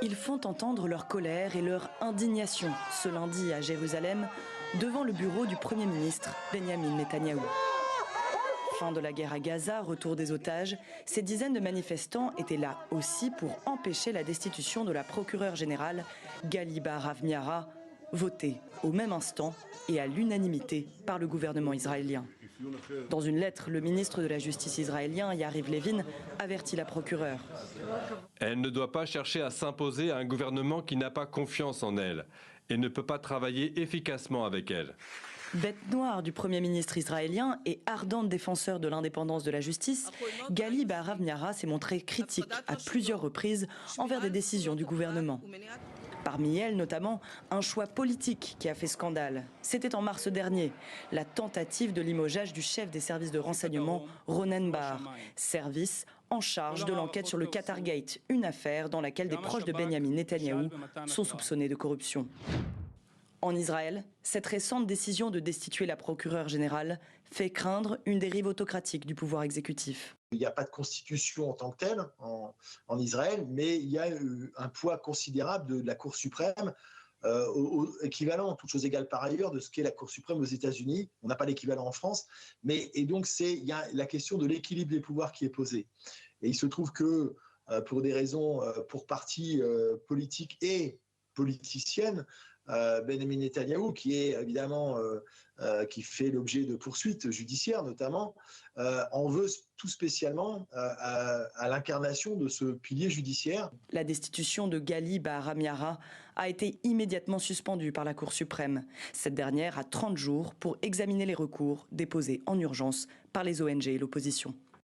Ils font entendre leur colère et leur indignation ce lundi à Jérusalem devant le bureau du Premier ministre Benjamin Netanyahou. Fin de la guerre à Gaza, retour des otages, ces dizaines de manifestants étaient là aussi pour empêcher la destitution de la procureure générale Gali Baharav Miara, votée au même instant et à l'unanimité par le gouvernement israélien. Dans une lettre, le ministre de la Justice israélien, Yariv Levin, avertit la procureure. Elle ne doit pas chercher à s'imposer à un gouvernement qui n'a pas confiance en elle et ne peut pas travailler efficacement avec elle. Bête noire du Premier ministre israélien et ardente défenseur de l'indépendance de la justice, Gali Baharav Miara s'est montrée critique à plusieurs reprises envers des décisions du gouvernement. Parmi elles, notamment, un choix politique qui a fait scandale. C'était en mars dernier, la tentative de limogeage du chef des services de renseignement, Ronen Bar, service en charge de l'enquête sur le Qatargate, une affaire dans laquelle des proches de Benjamin Netanyahou sont soupçonnés de corruption. En Israël, cette récente décision de destituer la procureure générale fait craindre une dérive autocratique du pouvoir exécutif. Il n'y a pas de constitution en tant que telle en Israël, mais il y a un poids considérable de la Cour suprême, équivalent, toutes choses égales par ailleurs, de ce qu'est la Cour suprême aux États-Unis. On n'a pas l'équivalent en France, et donc il y a la question de l'équilibre des pouvoirs qui est posée. Et il se trouve que pour des raisons pour partie politiques et politiciennes, Benjamin Netanyahou, qui est évidemment qui fait l'objet de poursuites judiciaires notamment, en veut tout spécialement à l'incarnation de ce pilier judiciaire. La destitution de Gali Baharav Miara a été immédiatement suspendue par la Cour suprême. Cette dernière a 30 jours pour examiner les recours déposés en urgence par les ONG et l'opposition.